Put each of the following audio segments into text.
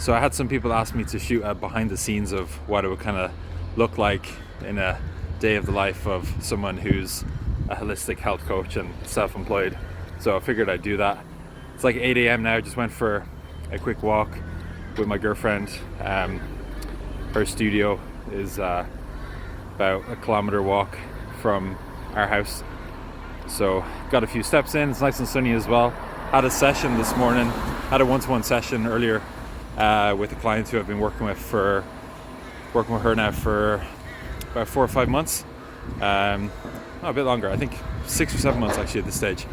So I had some people ask me to shoot a behind the scenes of what it would kind of look like in a day of the life of someone who's a holistic health coach and self-employed. So I figured I'd do that. It's like 8 a.m. now. I just went for a quick walk with my girlfriend. Her studio is about a kilometer walk from our house. So got a few steps in. It's nice and sunny as well. Had a session this morning. Had a one-to-one session earlier with a client who I've been working with her now for about 4 or 5 months. A bit longer, I think 6 or 7 months actually at this stage.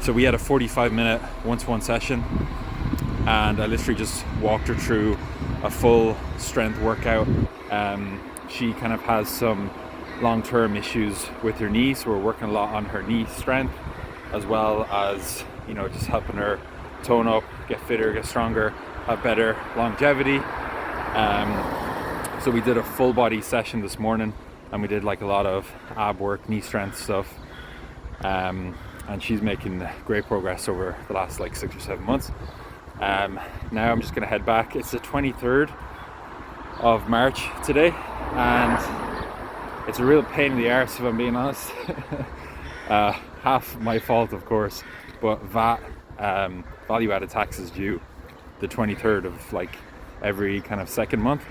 So we had a 45-minute one-to-one session, and I literally just walked her through a full strength workout. She kind of has some long-term issues with her knee, so we're working a lot on her knee strength, as well as, you know, just helping her tone up, get fitter, get stronger, have better longevity. So we did a full body session this morning, and we did like a lot of ab work, knee strength stuff. And she's making great progress over the last like 6 or 7 months. Now I'm just gonna head back. It's the 23rd of March today, and it's a real pain in the arse, if I'm being honest. Half my fault, of course, but VAT, value added tax, is due the 23rd of like every kind of second month.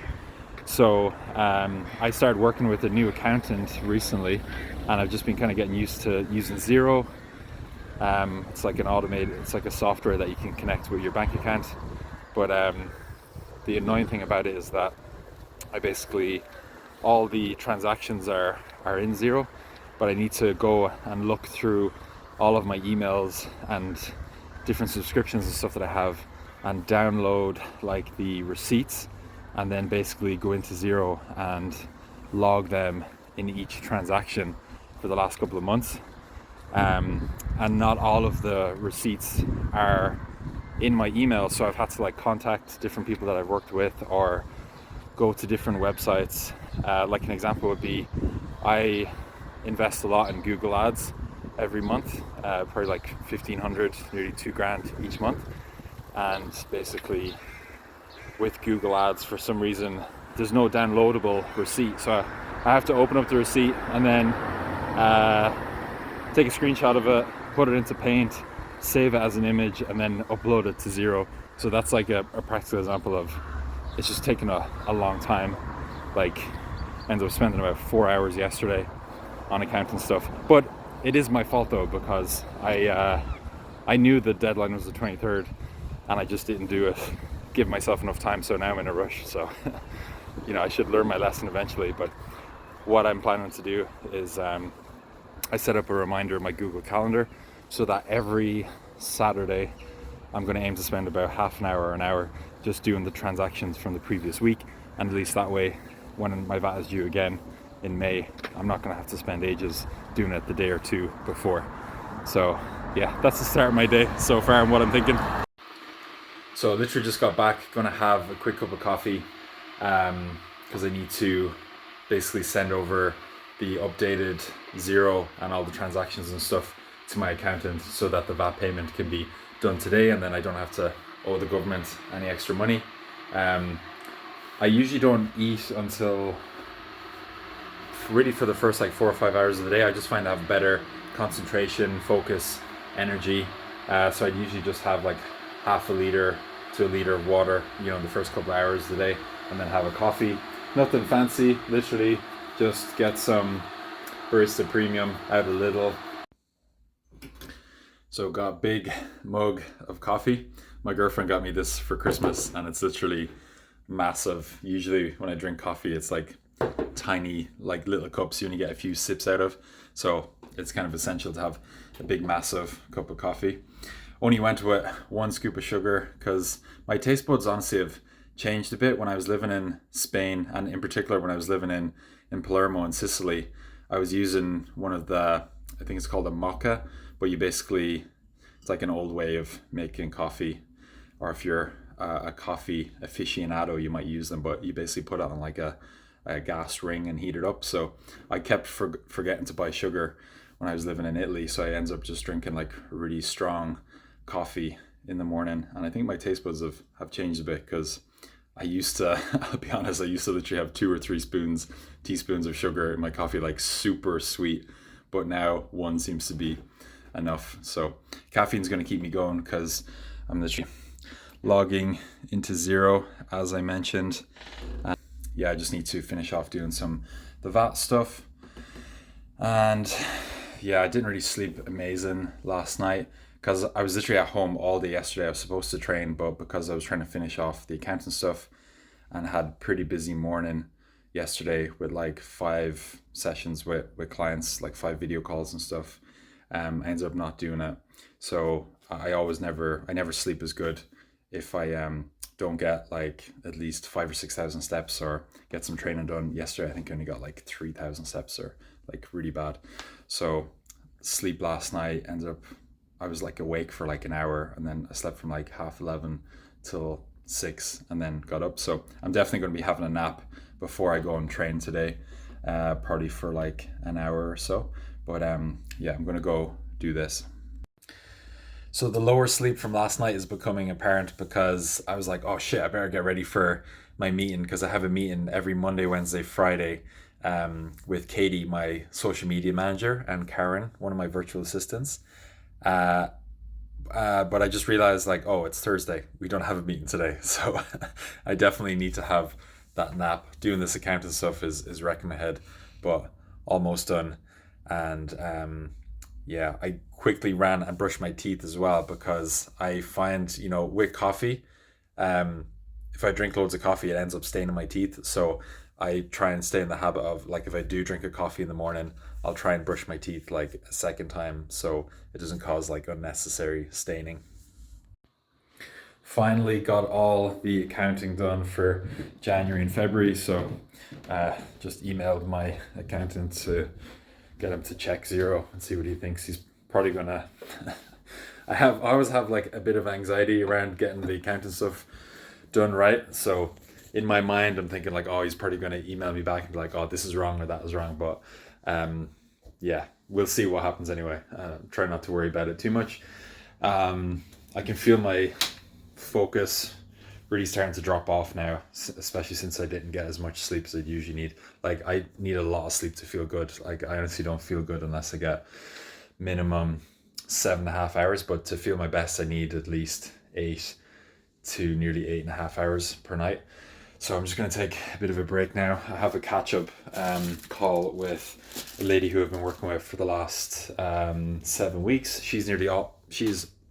So I started working with a new accountant recently, and I've just been kind of getting used to using Xero. It's like it's like a software that you can connect with your bank account. But the annoying thing about it is that all the transactions are in Xero, but I need to go and look through all of my emails and different subscriptions and stuff that I have, and download like the receipts, and then basically go into Xero and log them in each transaction for the last couple of months. And not all of the receipts are in my email, so I've had to like contact different people that I've worked with, or go to different websites. Like an example would be, I invest a lot in Google ads every month, probably like 1,500, nearly $2,000 each month. And basically with Google ads, for some reason there's no downloadable receipt, so I have to open up the receipt and then take a screenshot of it, put it into Paint, save it as an image, and then upload it to Xero. So that's like a practical example of it's just taken a long time. Like, ended up spending about 4 hours yesterday on accounting stuff. But it is my fault though, because I knew the deadline was the 23rd, and I just didn't do it, give myself enough time. So now I'm in a rush. So you know, I should learn my lesson eventually. But what I'm planning to do is I set up a reminder in my Google Calendar, so that every Saturday I'm going to aim to spend about half an hour or an hour just doing the transactions from the previous week. And at least that way, when my VAT is due again in May, I'm not going to have to spend ages doing it the day or two before. So yeah, that's the start of my day so far and what I'm thinking. So I literally just got back, going to have a quick cup of coffee, because I need to basically send over the updated Xero and all the transactions and stuff to my accountant, so that the VAT payment can be done today, and then I don't have to owe the government any extra money. I usually don't eat until really for the first like 4 or 5 hours of the day. I just find I have better concentration, focus, energy. So I'd usually just have like half a liter to a liter of water, you know, in the first couple of hours of the day, and then have a coffee. Nothing fancy, literally just get some barista premium out of Lidl. So got a big mug of coffee. My girlfriend got me this for Christmas, and it's literally massive. Usually when I drink coffee, it's like tiny, like little cups you only get a few sips out of. So it's kind of essential to have a big, massive cup of coffee. Only went with 1 scoop of sugar, because my taste buds honestly have changed a bit. When I was living in Spain, and in particular when I was living in Palermo in Sicily, I was using one of the, I think it's called a mocha, but it's like an old way of making coffee, or if you're a coffee aficionado, you might use them, but you basically put it on like a gas ring and heat it up. So I kept forgetting to buy sugar when I was living in Italy, so I ended up just drinking like really strong coffee in the morning. And I think my taste buds have changed a bit, because I used to, I'll be honest, I used to literally have 2 or 3 teaspoons of sugar in my coffee, like super sweet. But now one seems to be enough. So caffeine's going to keep me going because I'm literally logging into zero, as I mentioned. Yeah, I just need to finish off doing the VAT stuff. And yeah, I didn't really sleep amazing last night because I was literally at home all day yesterday. I was supposed to train, but because I was trying to finish off the accounting stuff and had a pretty busy morning yesterday with like 5 sessions with clients, like 5 video calls and stuff, I ended up not doing it. So I never sleep as good if I don't get like at least 5 or 6 thousand steps or get some training done. Yesterday, I think I only got like 3,000 steps or like really bad. So sleep last night ended up, I was like awake for like an hour and then I slept from like 11:30 till 6 and then got up. So I'm definitely going to be having a nap before I go and train today, probably for like an hour or so. But yeah, I'm going to go do this. So the lower sleep from last night is becoming apparent because I was like, oh shit, I better get ready for my meeting because I have a meeting every Monday, Wednesday, Friday, with Katie, my social media manager, and Karen, one of my virtual assistants. Uh, but I just realized like, oh, it's Thursday. We don't have a meeting today. So I definitely need to have that nap. Doing this accounting stuff is wrecking my head, but almost done. And yeah, I quickly ran and brushed my teeth as well because I find, with coffee, um, if I drink loads of coffee, it ends up staining my teeth. So I try and stay in the habit of like if I do drink a coffee in the morning, I'll try and brush my teeth like a second time so it doesn't cause like unnecessary staining. Finally got all the accounting done for January and February, so just emailed my accountant to get him to check zero and see what he thinks. He's probably gonna. I always have like a bit of anxiety around getting the accounting stuff done right. So in my mind, I'm thinking like, oh, he's probably gonna email me back and be like, oh, this is wrong or that is wrong. But yeah, we'll see what happens anyway. Try not to worry about it too much. I can feel my focus really starting to drop off now, especially since I didn't get as much sleep as I'd usually need. Like I need a lot of sleep to feel good. Like I honestly don't feel good unless I get minimum 7.5 hours, but to feel my best I need at least 8 to nearly 8.5 hours per night. So I'm just going to take a bit of a break now. I have a catch-up call with a lady who I've been working with for the last 7 weeks. She's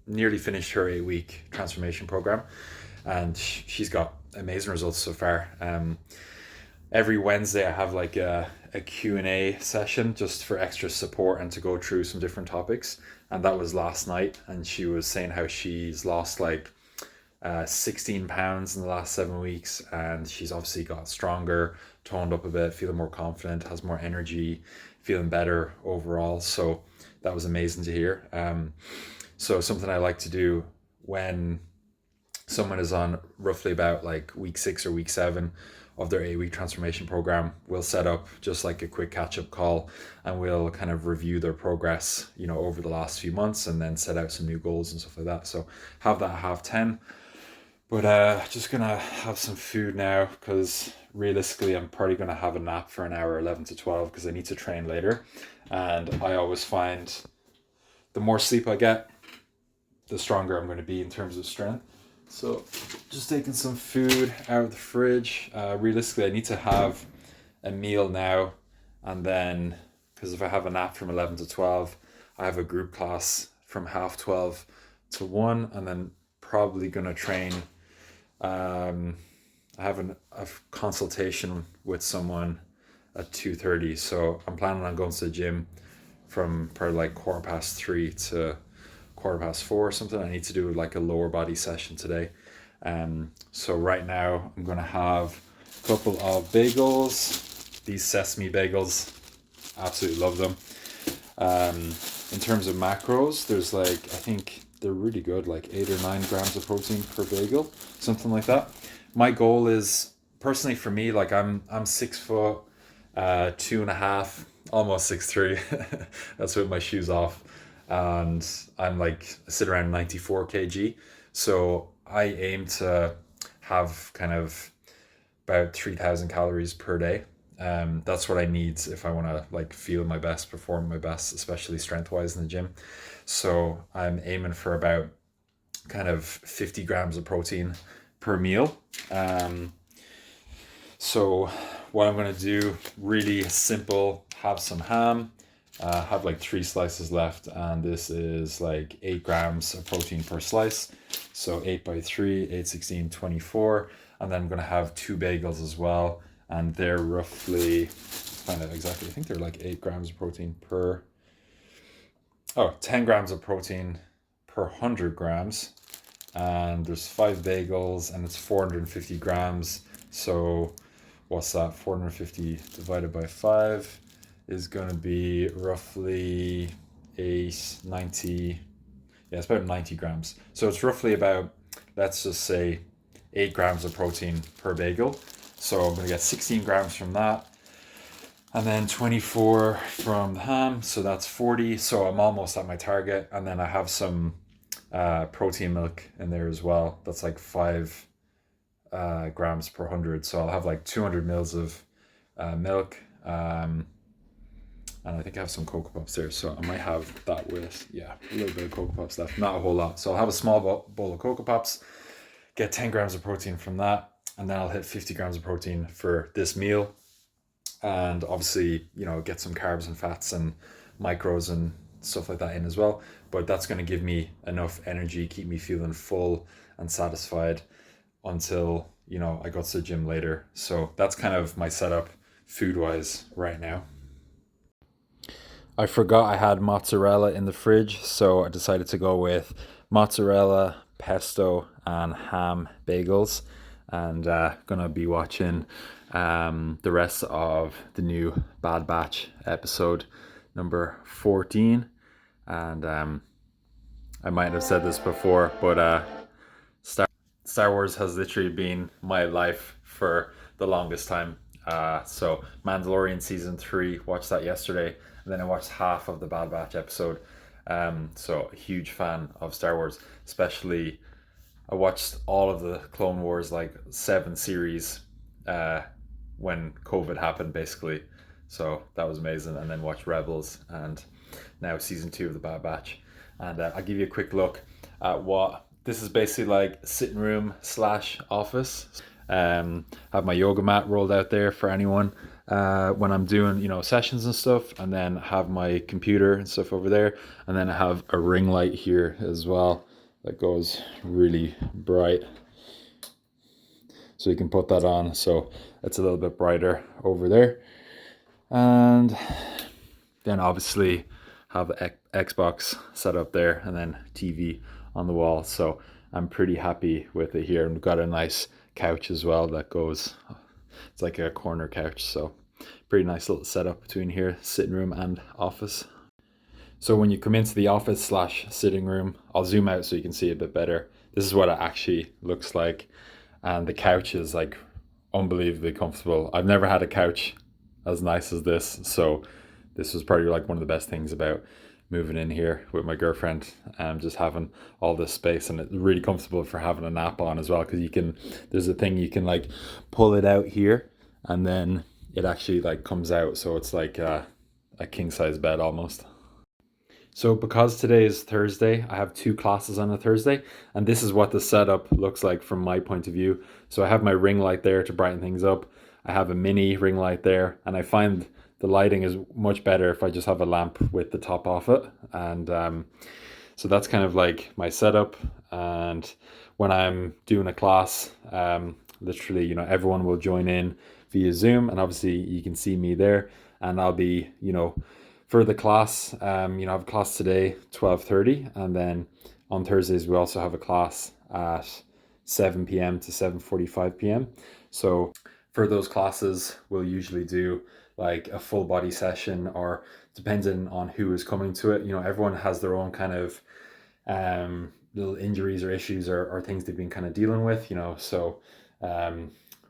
nearly finished her 8-week transformation program, and she's got amazing results so far. Every Wednesday I have like a Q&A session just for extra support and to go through some different topics, and that was last night, and she was saying how she's lost like 16 pounds in the last 7 weeks, and she's obviously got stronger, toned up a bit, feeling more confident, has more energy, feeling better overall. So that was amazing to hear. So something I like to do when someone is on roughly about like week 6 or week 7 of their 8-week transformation program, we'll set up just like a quick catch-up call and we'll kind of review their progress, over the last few months, and then set out some new goals and stuff like that. So have that at 10:30. But just gonna have some food now because realistically I'm probably gonna have a nap for an hour, 11 to 12, because I need to train later. And I always find the more sleep I get, the stronger I'm going to be in terms of strength. So just taking some food out of the fridge. Realistically, I need to have a meal now, and then, because if I have a nap from 11 to 12, I have a group class from 12:30 to 1, and then probably going to train. I have a consultation with someone at 2:30, so I'm planning on going to the gym from probably like 3:15 to 4:15 or something. I need to do like a lower body session today. So right now I'm gonna have a couple of bagels, these sesame bagels, absolutely love them. In terms of macros, there's like, I think they're really good, like 8 or 9 grams of protein per bagel, something like that. My goal is, personally for me, like I'm 6 foot 2.5, almost 6'3". That's with my shoes off, and I'm like, I sit around 94 kg. So I aim to have kind of about 3,000 calories per day. That's what I need if I want to like feel my best, perform my best, especially strength wise in the gym. So I'm aiming for about kind of 50 grams of protein per meal. So what I'm gonna do, really simple, have some ham, have like 3 slices left, and this is like 8 grams of protein per slice. So 8 by 3, 8, 16, 24. And then I'm gonna have 2 bagels as well. And they're roughly, find out exactly, I think they're like 8 grams of protein per, 10 grams of protein per 100 grams. And there's 5 bagels and it's 450 grams. So what's that? 450 divided by 5 is going to be roughly 90. Yeah, it's about 90 grams. So it's roughly about, let's just say, 8 grams of protein per bagel. So I'm going to get 16 grams from that. And then 24 from the ham. So that's 40. So I'm almost at my target. And then I have some protein milk in there as well. That's like 5 grams per 100. So I'll have like 200 mils of milk. And I think I have some Cocoa Pops there. So I might have that with, a little bit of Cocoa Pops left. Not a whole lot. So I'll have a small bowl of Cocoa Pops, get 10 grams of protein from that. And then I'll hit 50 grams of protein for this meal. And obviously, get some carbs and fats and micros and stuff like that in as well. But that's going to give me enough energy, keep me feeling full and satisfied until, I go to the gym later. So that's kind of my setup food-wise right now. I forgot I had mozzarella in the fridge, so I decided to go with mozzarella, pesto, and ham bagels. And gonna be watching the rest of the new Bad Batch episode number 14. And I might have said this before, but Star Wars has literally been my life for the longest time. So Mandalorian season 3, watched that yesterday, and then I watched half of the Bad Batch episode. So a huge fan of Star Wars, especially I watched all of the Clone Wars, like 7 series, when COVID happened, basically. So that was amazing. And then watched Rebels, and now season 2 of the Bad Batch. And I'll give you a quick look at what this is basically like sitting room / office. Have my yoga mat rolled out there for anyone when I'm doing sessions and stuff, and then have my computer and stuff over there, and then I have a ring light here as well that goes really bright, so you can put that on so it's a little bit brighter over there. And then obviously have Xbox set up there, and then TV on the wall. So I'm pretty happy with it here. And we've got a nice couch as well that goes, it's like a corner couch, so pretty nice little setup between here, sitting room and office. So when you come into the office / sitting room, I'll zoom out so you can see a bit better. This is what it actually looks like. And the couch is like unbelievably comfortable. I've never had a couch as nice as this. So this was probably like one of the best things about moving in here with my girlfriend, just having all this space, and it's really comfortable for having a nap on as well, because there's a thing you can like pull it out here, and then it actually like comes out, so it's like a king size bed almost. So because today is Thursday, I have 2 classes on a Thursday, and this is what the setup looks like from my point of view. So I have my ring light there to brighten things up. I have a mini ring light there, and I find the lighting is much better if I just have a lamp with the top off it. And so that's kind of like my setup. And when I'm doing a class, literally, everyone will join in via Zoom, and obviously you can see me there, and I'll be, for the class, I have a class today, 12:30, and then on Thursdays we also have a class at 7 p.m. to 7:45 p.m. So for those classes, we'll usually do like a full body session, or depending on who is coming to it. Everyone has their own kind of little injuries or issues or things they've been kind of dealing with, so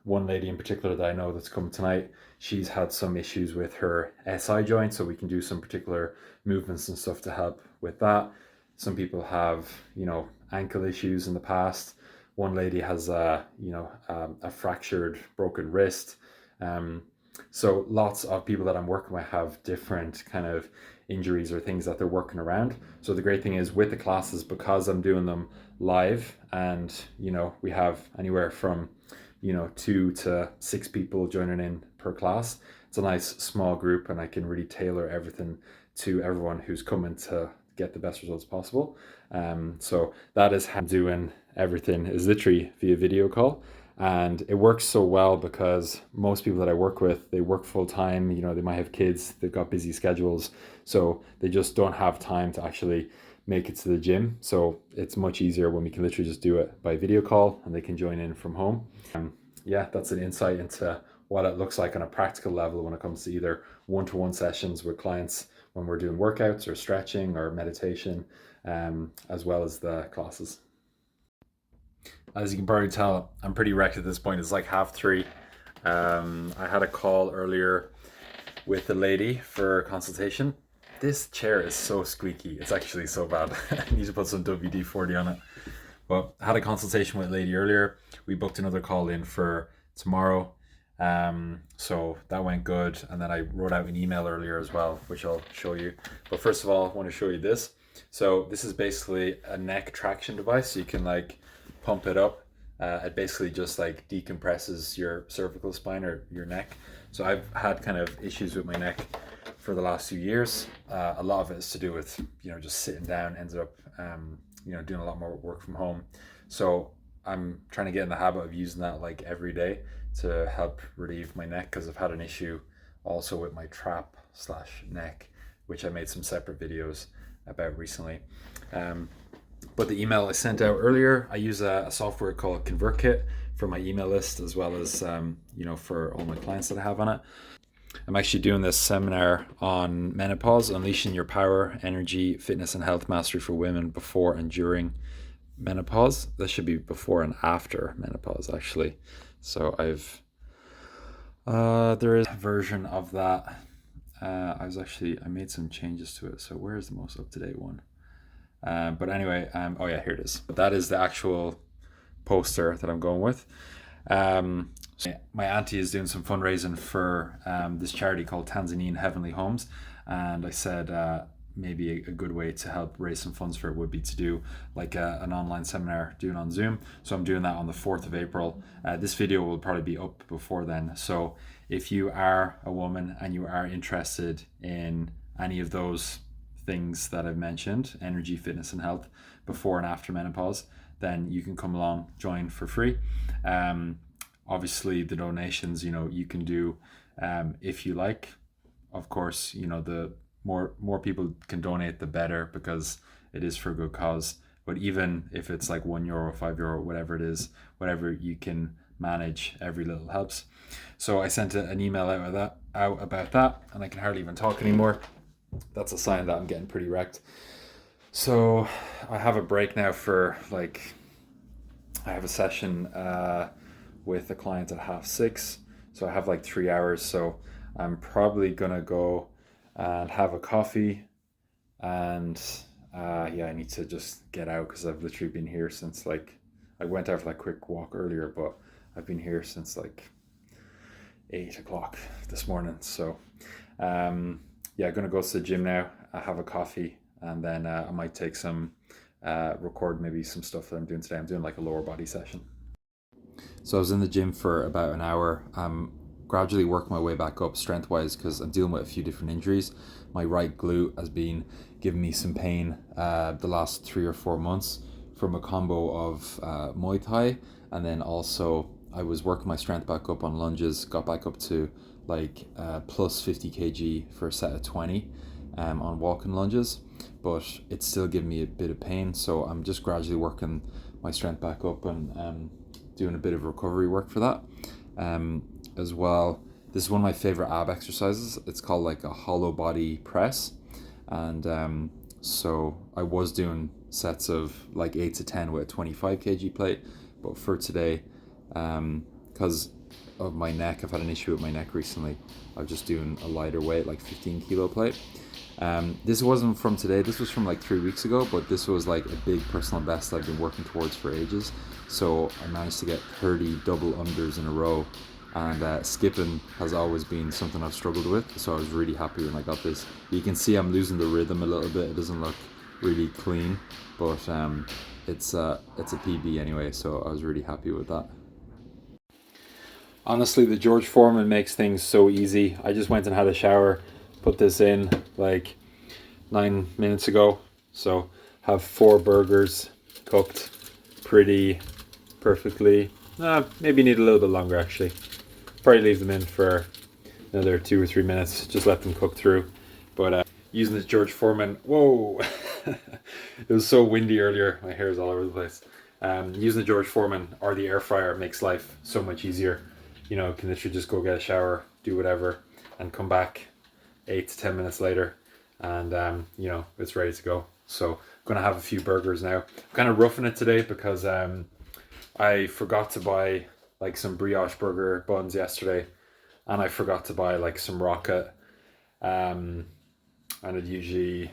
one lady in particular that I know that's coming tonight, she's had some issues with her SI joint, so we can do some particular movements and stuff to help with that. Some people have, ankle issues in the past. one lady has a fractured, broken wrist. So lots of people that I'm working with have different kind of injuries or things that they're working around. So the great thing is with the classes, because I'm doing them live, and we have anywhere from 2 to 6 people joining in per class. It's a nice small group, and I can really tailor everything to everyone who's coming to get the best results possible. So that is how I'm doing everything, is literally via video call. And it works so well because most people that I work with, they work full time, they might have kids, they've got busy schedules, so they just don't have time to actually make it to the gym. So it's much easier when we can literally just do it by video call and they can join in from home. Yeah, that's an insight into what it looks like on a practical level when it comes to either one-to-one sessions with clients when we're doing workouts or stretching or meditation, as well as the classes. As you can probably tell, I'm pretty wrecked at this point. It's like 3:30. I had a call earlier with a lady for consultation. This chair is so squeaky. It's actually so bad. I need to put some WD-40 on it. But I had a consultation with a lady earlier. We booked another call in for tomorrow. So that went good. And then I wrote out an email earlier as well, which I'll show you. But first of all, I want to show you this. So this is basically a neck traction device. So you can pump it up. It basically just decompresses your cervical spine or your neck. So I've had kind of issues with my neck for the last few years. A lot of it is to do with just sitting down. Ended up doing a lot more work from home. So I'm trying to get in the habit of using that every day to help relieve my neck, because I've had an issue also with my trap/neck, which I made some separate videos about recently. But the email I sent out earlier, I use a software called ConvertKit for my email list, as well as for all my clients that I have on it. I'm actually doing this seminar on menopause, unleashing your power, energy, fitness, and health mastery for women before and during menopause. This should be before and after menopause, actually. So there is a version of that. I made some changes to it. So where's the most up-to-date one? But anyway, oh yeah, here it is. That is the actual poster that I'm going with. So my auntie is doing some fundraising for this charity called Tanzanian Heavenly Homes, and I said maybe a good way to help raise some funds for it would be to do an online seminar doing on Zoom. So I'm doing that on the 4th of April. This video will probably be up before then. So if you are a woman and you are interested in any of those things that I've mentioned, energy, fitness, and health before and after menopause, then you can come along, join for free. Obviously the donations, you can do if you like. Of course, the more people can donate, the better, because it is for a good cause. But even if it's €1, €5, whatever it is, whatever you can manage, every little helps. So I sent an email out about that, and I can hardly even talk anymore. That's a sign that I'm getting pretty wrecked. So I have a break now for I have a session with a client at 6:30. So I have 3 hours. So I'm probably gonna go and have a coffee, and I need to just get out, because I've literally been here since I went out for a quick walk earlier, but I've been here since 8 o'clock this morning. So I'm gonna go to the gym now. I have a coffee, and then I might take some record maybe some stuff that I'm doing today. I'm doing a lower body session. So I was in the gym for about an hour. I'm gradually working my way back up strength wise, because I'm dealing with a few different injuries. My right glute has been giving me some pain the last 3 or 4 months from a combo of Muay Thai, and then also I was working my strength back up on lunges, got back up to plus 50 kg for a set of 20 on walking lunges, but it's still giving me a bit of pain. So I'm just gradually working my strength back up and doing a bit of recovery work for that. As well, this is one of my favorite ab exercises. It's called a hollow body press, and so I was doing sets of 8 to 10 with a 25 kg plate, but for today, because of my neck. I've had an issue with my neck recently. I was just doing a lighter weight, like 15 kilo plate. This wasn't from today, this was from like 3 weeks ago, but this was like a big personal best I've been working towards for ages. So I managed to get 30 double unders in a row, and skipping has always been something I've struggled with, so I was really happy when I got this. You can see I'm losing the rhythm a little bit, it doesn't look really clean, but it's a PB anyway, so I was really happy with that. Honestly, the George Foreman makes things so easy. I just went and had a shower, put this in like 9 minutes ago. So have 4 burgers cooked pretty perfectly. Maybe need a little bit longer actually. Probably leave them in for another 2 or 3 minutes. Just let them cook through. But using the George Foreman, whoa, it was so windy earlier. My hair is all over the place. Using the George Foreman or the air fryer makes life so much easier. You know, can literally just go get a shower, do whatever, and come back 8 to 10 minutes later, and you know, it's ready to go. So I'm gonna have a few burgers now. I'm kind of roughing it today because I forgot to buy like some brioche burger buns yesterday, and I forgot to buy like some rocket, and I'd usually,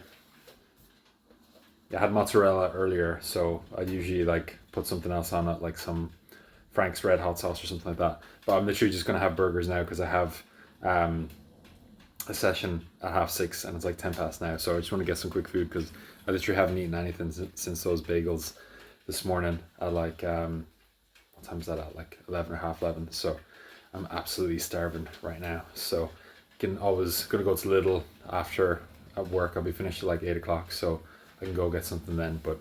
I had mozzarella earlier, so I'd usually like put something else on it, like some Frank's Red Hot sauce or something like that. But I'm literally just gonna have burgers now because I have a session at 6:30 and it's like 10 past now. So I just want to get some quick food because I literally haven't eaten anything since those bagels this morning at like what time is that at, like 11 or half 11. So I'm absolutely starving right now. So can always gonna go to Lidl after at work. I'll be finished at like 8 o'clock, so I can go get something then. But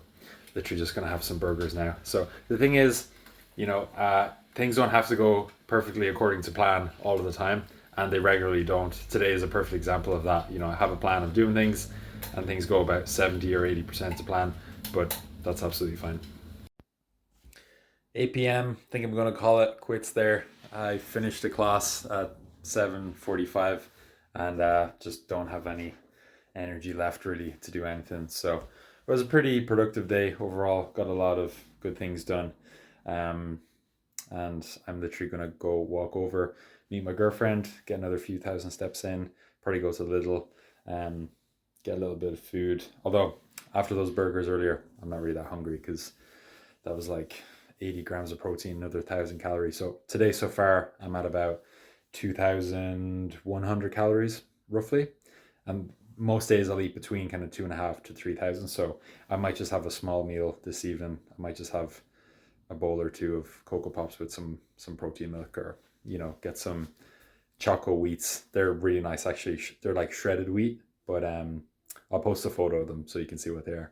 literally just gonna have some burgers now. So the thing is, you know, things don't have to go perfectly according to plan all of the time, and they regularly don't. Today is a perfect example of that. You know, I have a plan of doing things, and things go about 70 or 80% to plan, but that's absolutely fine. 8 p.m. I think I'm gonna call it quits there. I finished the class at 7:45, and just don't have any energy left really to do anything. So it was a pretty productive day overall. Got a lot of good things done. Um, and I'm literally gonna go walk over, meet my girlfriend, get another few thousand steps in, probably go to Lidl, um, get a little bit of food. Although after those burgers earlier, I'm not really that hungry because that was like 80 grams of protein, another 1,000 calories. So today so far, I'm at about 2,100 calories roughly, and most days I'll eat between kind of 2.5 to 3,000. So I might just have a small meal this evening. I might just have a bowl or two of Cocoa Pops with some protein milk, or you know, get some choco wheats. They're really nice actually. They're like shredded wheat, but I'll post a photo of them so you can see what they are.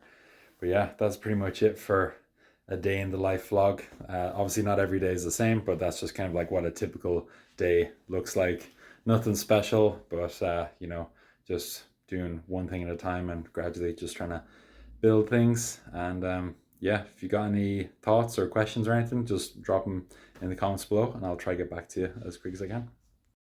But yeah, that's pretty much it for a day in the life vlog. Obviously not every day is the same, but that's just kind of like what a typical day looks like. Nothing special, but you know, just doing one thing at a time and gradually just trying to build things. And yeah, if you got any thoughts or questions or anything, just drop them in the comments below and I'll try to get back to you as quick as I can.